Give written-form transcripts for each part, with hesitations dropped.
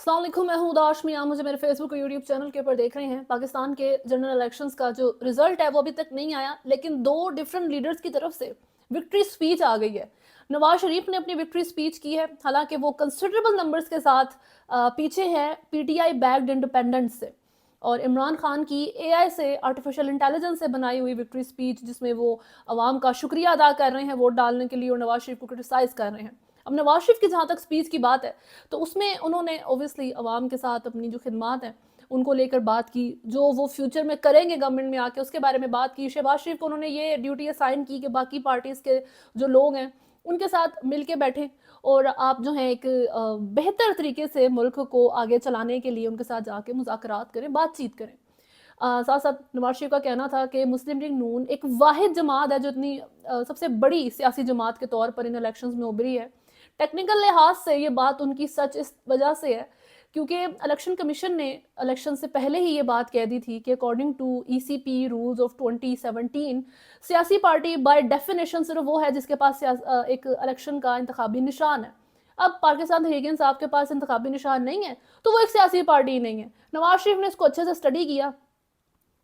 अस्सलाम वालेकुम, मैं हूं उदाश मियां। मुझे मेरे फेसबुक और यूट्यूब चैनल के ऊपर देख रहे हैं। पाकिस्तान के जनरल इलेक्शंस का जो रिजल्ट है वो अभी तक नहीं आया, लेकिन दो डिफरेंट लीडर्स की तरफ से विक्ट्री स्पीच आ गई है। नवाज शरीफ ने अपनी विक्ट्री स्पीच की है, हालांकि वो कंसिडरेबल नंबर्स के साथ पीछे है पीटीआई बैक्ड इंडिपेंडेंस से। और इमरान खान की एआई से, आर्टिफिशियल इंटेलिजेंस से बनाई हुई विक्ट्री स्पीच, जिसमें वो अवाम का शुक्रिया अदा कर रहे हैं वोट डालने के लिए और नवाज शरीफ को क्रिटिसाइज कर रहे हैं। अब नवाज शरीफ की जहाँ तक स्पीच की बात है, तो उसमें उन्होंने ओबियसली अवाम के साथ अपनी जो खिदमात हैं उनको लेकर बात की, जो वो फ्यूचर में करेंगे गवर्नमेंट में आके उसके बारे में बात की। शहबाज शरीफ को उन्होंने ये ड्यूटी असाइन की कि बाकी पार्टीज़ के जो लोग हैं उनके साथ मिल के बैठें और आप जो है एक बेहतर तरीके से मुल्क को आगे चलाने के लिए उनके साथ जाके मुज़ाकरात करें, बातचीत करें। साथ साथ नवाज शरीफ का कहना था कि मुस्लिम लीग नून एक वाहिद जमात है जो इतनी सबसे बड़ी सियासी जमात के तौर पर इन इलेक्शंस में उभरी है। टेक्निकल लिहाज से ये बात उनकी सच इस वजह से है क्योंकि इलेक्शन कमीशन ने इलेक्शन से पहले ही ये बात कह दी थी कि according to ECP rules of 2017 सियासी पार्टी बाय डेफिनेशन सिर्फ वो है जिसके पास एक इलेक्शन का इंतखाबी निशान है। अब पाकिस्तान तहरीक इंसाफ के पास इंतखाबी निशान नहीं है तो वो एक सियासी पार्टी ही नहीं है। नवाज शरीफ ने इसको अच्छे से स्टडी किया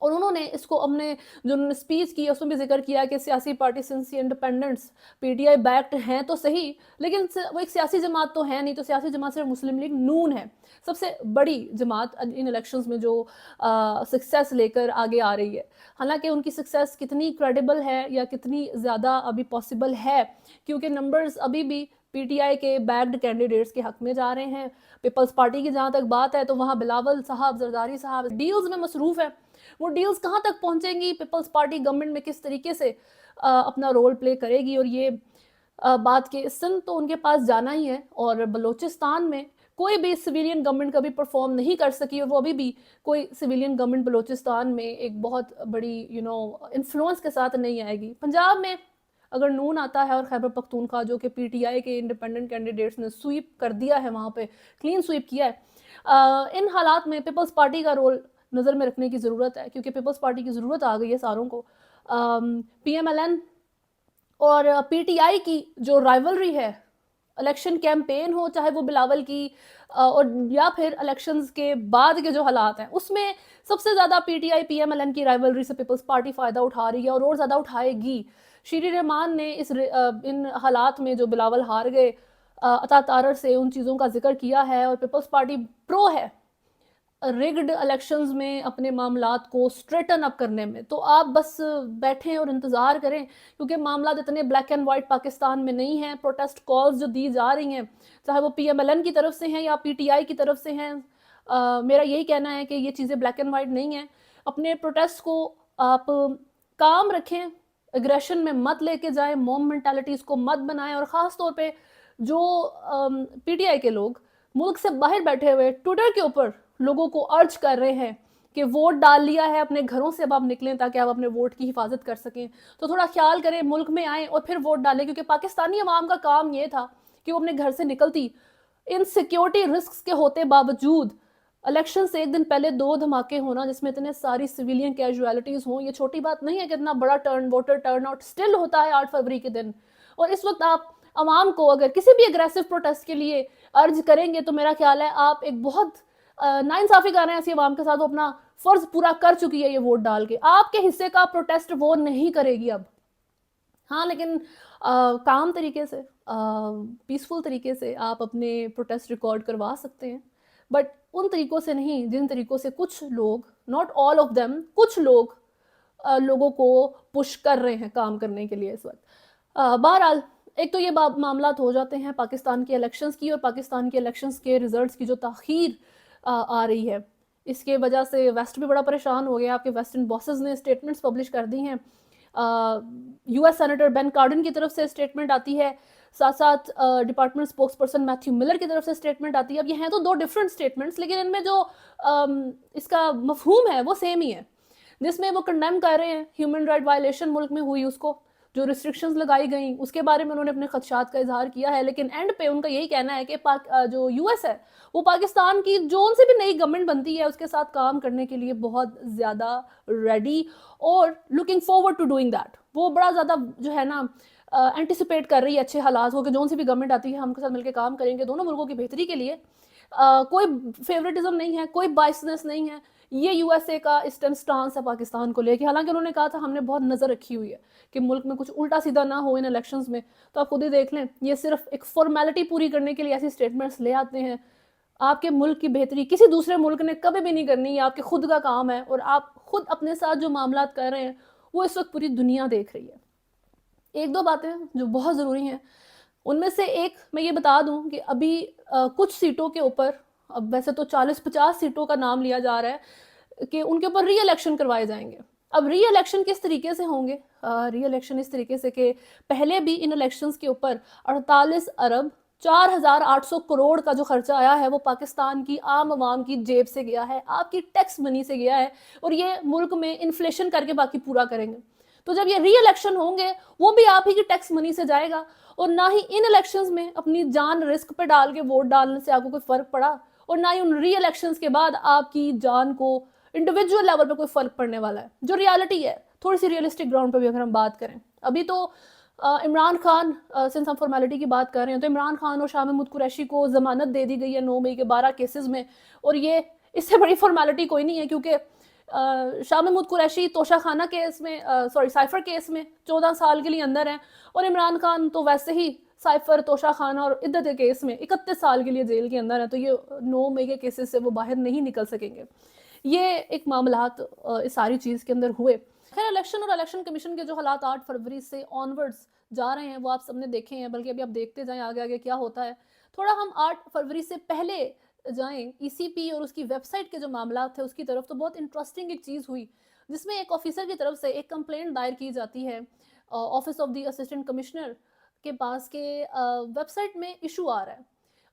और उन्होंने इसको अपने जो उन्होंने स्पीच की उसमें भी जिक्र किया कि सियासी party since independence PTI backed हैं तो सही, लेकिन वो एक सियासी जमात तो है नहीं। तो सियासी जमात सिर्फ मुस्लिम लीग नून है, सबसे बड़ी जमात इन इलेक्शंस में जो सक्सेस लेकर आगे आ रही है। हालांकि उनकी सक्सेस कितनी क्रेडिबल है या कितनी ज़्यादा अभी पॉसिबल है, क्योंकि नंबर्स अभी भी पीटीआई के बैक्ड कैंडिडेट्स के हक में जा रहे हैं। पीपल्स पार्टी की जहाँ तक बात है तो वहाँ बिलावल साहब, जरदारी साहब डील्स में मसरूफ़ है। वो डील्स कहाँ तक पहुंचेंगी, पीपल्स पार्टी गवर्नमेंट में किस तरीके से अपना रोल प्ले करेगी, और ये बात के सिंध तो उनके पास जाना ही है। और बलूचिस्तान में कोई भी सिविलियन गवर्नमेंट कभी परफॉर्म नहीं कर सकी और वो अभी भी कोई सिविलियन गवर्नमेंट बलूचिस्तान में एक बहुत बड़ी इन्फ्लुएंस के साथ नहीं आएगी। पंजाब में अगर नून आता है और खैबर पख्तूनख्वा जो कि पीटीआई के इंडिपेंडेंट कैंडिडेट्स ने स्वीप कर दिया है, वहाँ पे क्लीन स्वीप किया है, इन हालात में पीपल्स पार्टी का रोल नज़र में रखने की ज़रूरत है, क्योंकि पीपल्स पार्टी की ज़रूरत आ गई है सारों को। पीएमएलएन और पीटीआई की जो राइवलरी है, इलेक्शन कैंपेन हो चाहे वो बिलावल की और या फिर इलेक्शंस के बाद के जो हालात हैं उसमें सबसे ज़्यादा पीटीआई पीएमएलएन की राइवलरी से पीपल्स पार्टी फ़ायदा उठा रही है और ज़्यादा उठाएगी। शीरी रहमान ने इन हालात में जो बिलावल हार गए अता तारर से उन चीज़ों का जिक्र किया है और पीपल्स पार्टी प्रो है रिग्ड इलेक्शंस में अपने मामलात को स्ट्रेटन अप करने में। तो आप बस बैठें और इंतज़ार करें, क्योंकि मामलात इतने ब्लैक एंड वाइट पाकिस्तान में नहीं हैं। प्रोटेस्ट कॉल्स जो दी जा रही हैं, चाहे वो पीएमएलएन की तरफ से हैं या पीटीआई की तरफ से हैं, मेरा यही कहना है कि ये चीज़ें ब्लैक एंड वाइट नहीं हैं। अपने प्रोटेस्ट को आप काम रखें, एग्रेशन में मत लेके जाएं, मॉब मेंटालिटीज़ को मत बनाएं। और ख़ास तौर पे जो पीटीआई के लोग मुल्क से बाहर बैठे हुए ट्विटर के ऊपर लोगों को अर्ज कर रहे हैं कि वोट डाल लिया है, अपने घरों से अब आप निकलें ताकि आप अपने वोट की हिफाजत कर सकें, तो थोड़ा ख्याल करें, मुल्क में आएँ और फिर वोट डालें। क्योंकि पाकिस्तानी अवाम का काम ये था कि वो अपने घर से निकलती इन सिक्योरिटी रिस्क के होते बावजूद इलेक्शन से एक दिन पहले 2 धमाके होना जिसमें इतने सारी सिविलियन कैजुअलिटीज हों, ये छोटी बात नहीं है कि इतना बड़ा वोटर टर्न आउट स्टिल होता है 8 फरवरी के दिन। और इस वक्त आप अवाम को अगर किसी भी अग्रेसिव प्रोटेस्ट के लिए अर्ज करेंगे तो मेरा ख्याल है आप एक बहुत नाइंसाफी कर रहे हैं ऐसी अवाम के साथ। वो अपना फर्ज पूरा कर चुकी है ये वोट डाल के, आपके हिस्से का प्रोटेस्ट वो नहीं करेगी अब। हाँ, लेकिन काम तरीके से, पीसफुल तरीके से आप अपने प्रोटेस्ट रिकॉर्ड करवा सकते हैं, बट उन तरीकों से नहीं जिन तरीकों से कुछ लोग, नॉट ऑल ऑफ देम, कुछ लोग लोगों को पुश कर रहे हैं काम करने के लिए इस वक्त। बहरहाल एक तो ये मामला हो जाते हैं पाकिस्तान के इलेक्शंस की, और पाकिस्तान के इलेक्शंस के रिजल्ट्स की जो ताख़ीर आ रही है, इसके वजह से वेस्ट भी बड़ा परेशान हो गया। आपके वेस्टर्न बॉसेस ने स्टेटमेंट्स पब्लिश कर दी हैं। यूएस सेनेटर बेन कार्डन की तरफ से स्टेटमेंट आती है, साथ साथ department spokes person Matthew Miller की तरफ से स्टेटमेंट आती है। अब ये हैं तो 2 डिफरेंट स्टेटमेंट्स, लेकिन इनमें जो इसका मफहूम है वो सेम ही है, जिसमें वो कंडेम कर रहे हैं ह्यूमन राइट वायलेशन मुल्क में हुई, उसको जो रिस्ट्रिक्शंस लगाई गई उसके बारे में उन्होंने अपने खदशात का इजहार किया है। लेकिन एंड पे उनका यही कहना है कि जो यूएस है वो पाकिस्तान की जो उनसे भी नई गवर्नमेंट बनती है उसके साथ काम करने के लिए बहुत ज़्यादा रेडी और looking forward to doing that. वो बड़ा ज़्यादा जो है ना एंटिसिपेट कर रही है अच्छे हालात हो कि जो उनसे भी गवर्नमेंट आती है हम उनके साथ मिलकर काम करेंगे दोनों मुल्कों की बेहतरी के लिए। कोई फेवरेटिज्म नहीं है, कोई बायसनेस नहीं है। ये यूएसए का इस टाइम स्टांस है पाकिस्तान को लेके। हालांकि उन्होंने कहा था हमने बहुत नज़र रखी हुई है कि मुल्क में कुछ उल्टा सीधा ना हो इन इलेक्शंस में। तो आप खुद ही देख लें, ये सिर्फ एक फॉर्मेलिटी पूरी करने के लिए ऐसी स्टेटमेंट्स ले आते हैं। आपके मुल्क की बेहतरी किसी दूसरे मुल्क ने कभी भी नहीं करनी, ये आपके खुद का काम है। और आप खुद अपने साथ जो मामला कर रहे हैं वो इस वक्त पूरी दुनिया देख रही है। एक दो बातें जो बहुत ज़रूरी हैं, उनमें से एक मैं ये बता दूं कि अभी कुछ सीटों के ऊपर, अब वैसे तो 40-50 सीटों का नाम लिया जा रहा है कि उनके ऊपर री इलेक्शन करवाए जाएंगे। अब री इलेक्शन किस तरीके से होंगे? री इलेक्शन इस तरीके से कि पहले भी इन इलेक्शंस के ऊपर 48 अरब 4,800 करोड़ का जो खर्चा आया है वो पाकिस्तान की आम आवाम की जेब से गया है, आपकी टैक्स मनी से गया है। और ये मुल्क में इन्फ्लेशन करके बाकी पूरा करेंगे। तो जब ये री इलेक्शन होंगे वो भी आप ही की टैक्स मनी से जाएगा। और ना ही इन इलेक्शंस में अपनी जान रिस्क पे डाल के वोट डालने से आपको कोई फर्क पड़ा, और ना ही उन री इलेक्शंस के बाद आपकी जान को इंडिविजुअल लेवल पे कोई फर्क पड़ने वाला है। जो रियलिटी है, थोड़ी सी रियलिस्टिक ग्राउंड पे भी अगर हम बात करें, अभी तो इमरान खान, सिंस हम फॉर्मेलिटी की बात कर रहे हैं, तो इमरान खान और शाह महमूद कुरैशी को जमानत दे दी गई है 9 मई के 12 केसेस में। और ये इससे बड़ी फॉर्मेलिटी कोई नहीं है, क्योंकि शाह महमूद कुरैशी तोशा खाना केस में, सॉरी साइफर केस में 14 साल के लिए अंदर हैं, और इमरान खान तो वैसे ही साइफर, तोशा खाना और इद्दत के केस में 31 साल के लिए जेल के अंदर है। तो ये 9 मई के केसेस से वो बाहर नहीं निकल सकेंगे। ये एक मामलात इस सारी चीज़ के अंदर हुए। खैर, इलेक्शन और इलेक्शन कमीशन के जो हालात 8 फरवरी से ऑनवर्ड्स जा रहे हैं वो आप सबने देखे हैं, बल्कि अभी आप देखते जाएं आगे आगे क्या होता है। थोड़ा हम 8 फरवरी से पहले जाएं ईसीपी और उसकी वेबसाइट के जो मामला थे उसकी तरफ। तो बहुत इंटरेस्टिंग एक चीज़ हुई जिसमें एक ऑफिसर की तरफ से एक कंप्लेंट दायर की जाती है office of the assistant commissioner के पास के वेबसाइट में इशू आ रहा है।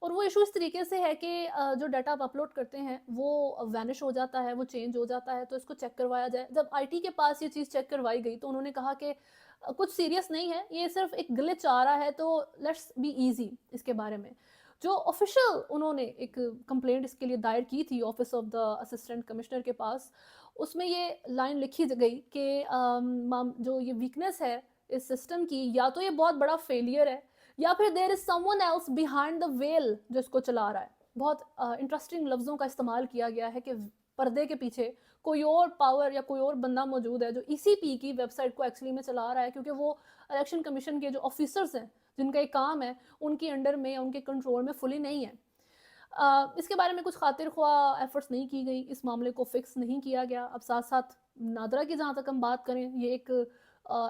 और वो इशू इस तरीके से है कि जो डाटा आप अपलोड करते हैं वो वैनिश हो जाता है, वो चेंज हो जाता है, तो इसको चेक करवाया जाए। जब आईटी के पास ये चीज़ चेक करवाई गई तो उन्होंने कहा कि कुछ सीरियस नहीं है, ये सिर्फ एक ग्लिच आ रहा है, तो लेट्स बी इजी इसके बारे में। जो ऑफिशियल उन्होंने एक कंप्लेंट इसके लिए दायर की थी office of the assistant commissioner के पास, उसमें ये लाइन लिखी गई कि जो ये वीकनेस है इस सिस्टम की, या तो ये बहुत बड़ा फेलियर है या फिर there is someone else behind the veil जो इसको चला रहा है। बहुत इंटरेस्टिंग लफ्ज़ों का इस्तेमाल किया गया है कि पर्दे के पीछे कोई और पावर या कोई और बंदा मौजूद है जो ईसीपी की वेबसाइट को एक्चुअली में चला रहा है, क्योंकि वो इलेक्शन कमीशन के जो ऑफिसर्स हैं जिनका एक काम है उनके अंडर में या उनके कंट्रोल में फुली नहीं है। इसके बारे में कुछ खातिर ख्वाह एफर्ट्स नहीं की गई, इस मामले को फिक्स नहीं किया गया। अब साथ साथ नादरा की जहाँ तक हम बात करें, ये एक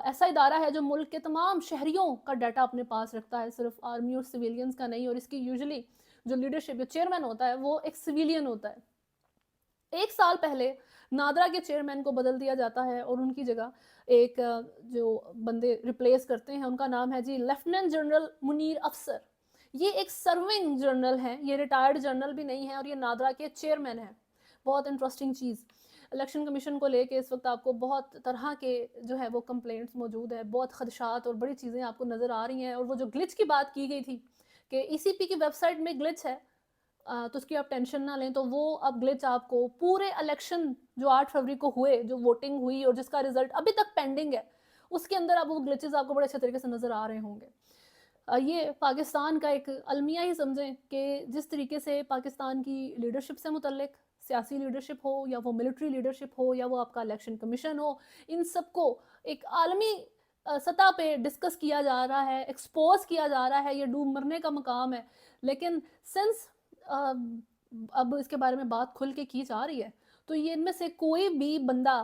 ऐसा इदारा है जो मुल्क के तमाम शहरियों का डाटा अपने पास रखता है, सिर्फ आर्मी और सिविलियंस का नहीं। और इसकी यूजुअली जो लीडरशिप, जो चेयरमैन होता है वो एक सिविलियन होता है। 1 साल पहले नादरा के चेयरमैन को बदल दिया जाता है और उनकी जगह एक जो बंदे रिप्लेस करते हैं उनका नाम है जी लेफ्टिनेंट जनरल मुनीर अफसर। ये एक सर्विंग जनरल है, ये रिटायर्ड जनरल भी नहीं है, और ये नादरा के चेयरमैन है। बहुत इंटरेस्टिंग चीज़, इलेक्शन कमीशन को लेके इस वक्त आपको बहुत तरह के जो है वो कंप्लेंट्स मौजूद है, बहुत खदशात और बड़ी चीज़ें आपको नज़र आ रही हैं। और वो जो ग्लिच की बात की गई थी कि ईसीपी की वेबसाइट में ग्लिच है, तो उसकी आप टेंशन ना लें। तो वो अब ग्लिच आपको पूरे इलेक्शन जो 8 फरवरी को हुए, जो वोटिंग हुई और जिसका रिजल्ट अभी तक पेंडिंग है, उसके अंदर अब वो ग्लिचेस आपको बड़े अच्छे तरीके से नज़र आ रहे होंगे। ये पाकिस्तान का एक अलमिया ही समझें कि जिस तरीके से पाकिस्तान की लीडरशिप से मुतल्लिक, सियासी लीडरशिप हो या वो मिलिट्री लीडरशिप हो या वो आपका इलेक्शन कमीशन हो, इन सबको एक आलमी सतह पे डिस्कस किया जा रहा है, एक्सपोज किया जा रहा है, ये डूब मरने का मकाम है। लेकिन सिंस अब इसके बारे में बात खुल के की जा रही है, तो ये इनमें से कोई भी बंदा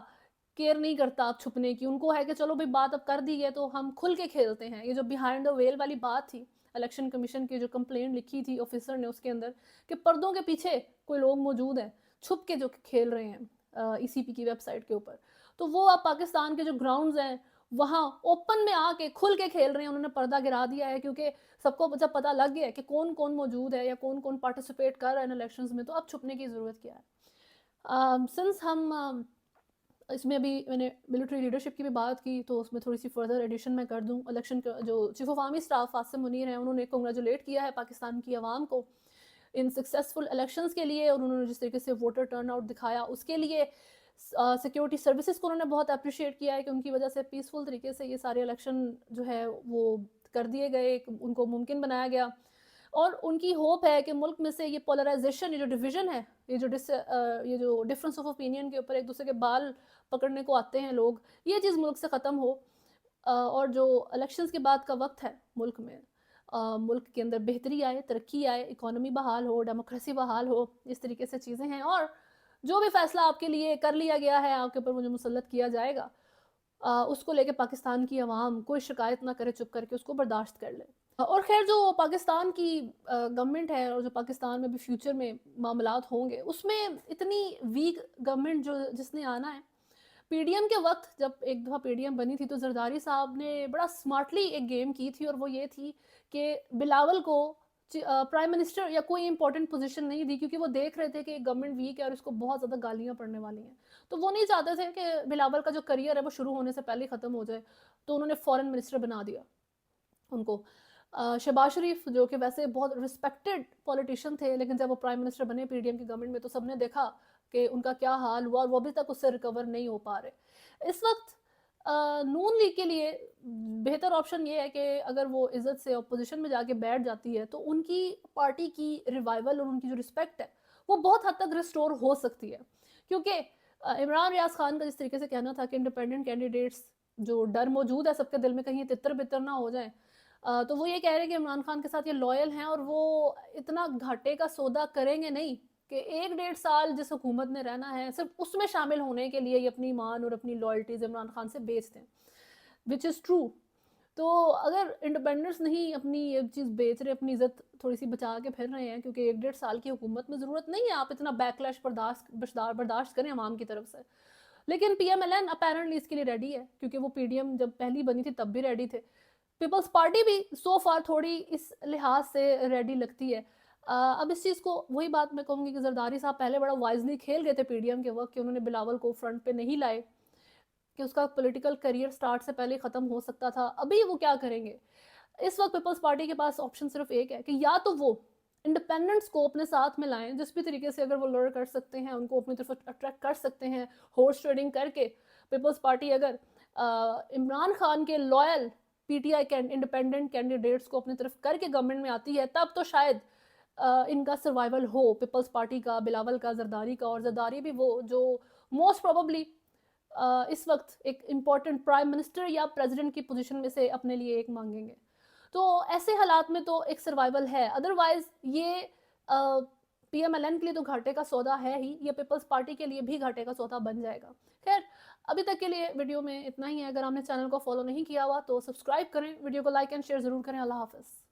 केयर नहीं करता आप छुपने की। उनको है कि चलो भाई बात अब कर दी है तो हम खुल के खेलते हैं। ये जो बिहाइंड द वेल वाली बात थी, इलेक्शन कमीशन की जो कंप्लेंट लिखी थी ऑफिसर ने उसके अंदर, कि पर्दों के पीछे कोई लोग मौजूद हैं छुप के जो खेल रहे हैं ईसीपी की वेबसाइट के ऊपर, तो वो अब पाकिस्तान के जो ग्राउंड्स हैं वहाँ ओपन में आके खुल के खेल रहे हैं। उन्होंने पर्दा गिरा दिया है, क्योंकि सबको जब पता लग गया है कि कौन कौन मौजूद है या कौन कौन पार्टिसिपेट कर रहा है इन इलेक्शंस में, तो अब छुपने की ज़रूरत क्या है। सिंस हम इसमें अभी मैंने मिलिट्री लीडरशिप की भी बात की, तो उसमें थोड़ी सी फर्दर एडिशन मैं कर दूं। इलेक्शन का जो chief of army staff Asim Munir हैं, उन्होंने कंग्रेचुलेट किया है पाकिस्तान की आवाम को इन सक्सेसफुल इलेक्शंस के लिए, और उन्होंने जिस तरीके से वोटर टर्नआउट दिखाया उसके लिए सिक्योरिटी सर्विसेज को उन्होंने बहुत अप्रिशिएट किया है कि उनकी वजह से पीसफुल तरीके से ये सारे इलेक्शन जो है वो कर दिए गए, उनको मुमकिन बनाया गया। और उनकी होप है कि मुल्क में से ये पोलराइजेशन, ये जो डिवीज़न है, ये जो डिफरेंस ऑफ ओपिनियन के ऊपर एक दूसरे के बाल पकड़ने को आते हैं लोग, ये चीज़ मुल्क से ख़त्म हो। और जो इलेक्शंस के बाद का वक्त है मुल्क में, मुल्क के अंदर बेहतरी आए, तरक्की आए, इकोनॉमी बहाल हो, डेमोक्रेसी बहाल हो, इस तरीके से चीज़ें हैं। और जो भी फैसला आपके लिए कर लिया गया है, आपके ऊपर मुझे मुसल्लत किया जाएगा, उसको लेके पाकिस्तान की आवाम कोई शिकायत ना करे, चुप करके उसको बर्दाश्त कर ले। और खैर जो पाकिस्तान की गवर्नमेंट है और जो पाकिस्तान में भी फ्यूचर में मामलात होंगे, उसमें इतनी वीक गवर्नमेंट जो जिसने आना है, पीडीएम के वक्त जब एक दफ़ा पीडीएम बनी थी तो जरदारी साहब ने बड़ा स्मार्टली एक गेम की थी, और वो ये थी कि बिलावल को प्राइम मिनिस्टर या कोई इंपॉर्टेंट पोजीशन नहीं दी, क्योंकि वो देख रहे थे कि गवर्नमेंट वीक है और इसको बहुत ज़्यादा गालियाँ पड़ने वाली हैं। तो वो नहीं चाहते थे कि बिलावल का जो करियर है वो शुरू होने से पहले ख़त्म हो जाए, तो उन्होंने फॉरेन मिनिस्टर बना दिया उनको। शहबाज शरीफ जो कि वैसे बहुत रिस्पेक्टेड पॉलिटिशियन थे, लेकिन जब वो प्राइम मिनिस्टर बने पीडीएम की गवर्नमेंट में, तो सबने देखा कि उनका क्या हाल हुआ, और वो अभी तक उससे रिकवर नहीं हो पा रहे। इस वक्त नून लीग के लिए बेहतर ऑप्शन ये है कि अगर वो इज्जत से अपोजिशन में जाके बैठ जाती है, तो उनकी पार्टी की रिवाइवल और उनकी जो रिस्पेक्ट है वो बहुत हद तक रिस्टोर हो सकती है। क्योंकि इमरान रियाज खान का जिस तरीके से कहना था कि इंडिपेंडेंट कैंडिडेट्स, जो डर मौजूद है सबके दिल में कहीं तितर बितर ना हो जाए, तो वो ये कह रहे हैं कि इमरान खान के साथ ये लॉयल हैं और वो इतना घाटे का सौदा करेंगे नहीं कि 1-1.5 साल जिस हुकूमत ने रहना है सिर्फ उसमें शामिल होने के लिए ये अपनी ईमान और अपनी लॉयल्टीज इमरान खान से बेच दें, विच इज़ ट्रू। तो अगर इंडिपेंडेंस नहीं अपनी ये चीज़ बेच रहे, अपनी इज्जत थोड़ी सी बचा के फिर रहे हैं, क्योंकि 1-1.5 साल की हुकूमत में ज़रूरत नहीं है आप इतना बैकलैश बर्दाश्त करें अवाम की तरफ से। लेकिन पीएमएलएन अपेरेंटली इसके लिए रेडी है, क्योंकि वो पीडीएम जब पहली बनी थी तब भी रेडी थे। पीपल्स पार्टी भी सो फार थोड़ी इस लिहाज से रेडी लगती है। अब इस चीज़ को वही बात मैं कहूँगी कि जरदारी साहब पहले बड़ा वाइजली खेल गए थे पीडीएम के वक्त, कि उन्होंने बिलावल को फ्रंट पे नहीं लाए, कि उसका पॉलिटिकल करियर स्टार्ट से पहले ख़त्म हो सकता था। अभी वो क्या करेंगे? इस वक्त पीपल्स पार्टी के पास ऑप्शन सिर्फ एक है कि या तो वो इंडिपेंडेंट्स को अपने साथ में लाएं, जिस भी तरीके से अगर वो लड़ कर सकते हैं उनको अपनी तरफ अट्रैक्ट कर सकते हैं, हॉर्स ट्रेडिंग करके। पीपल्स पार्टी अगर इमरान खान के लॉयल पीटीआई इंडिपेंडेंट कैंडिडेट्स को अपनी तरफ करके गवर्नमेंट में आती है, तब तो शायद इनका सर्वाइवल हो, पीपल्स पार्टी का, बिलावल का, जरदारी का। और जरदारी भी वो जो मोस्ट प्रोबेबली इस वक्त एक इम्पॉर्टेंट प्राइम मिनिस्टर या प्रेसिडेंट की पोजीशन में से अपने लिए एक मांगेंगे। तो ऐसे हालात में तो एक सर्वाइवल है, अदरवाइज ये पीएमएलएन के लिए तो घाटे का सौदा है ही, ये पीपल्स पार्टी के लिए भी घाटे का सौदा बन जाएगा। खैर अभी तक के लिए वीडियो में इतना ही है। अगर आपने चैनल को फॉलो नहीं किया हुआ तो सब्सक्राइब करें, वीडियो को लाइक एंड शेयर जरूर करें। अल्लाह हाफिज़।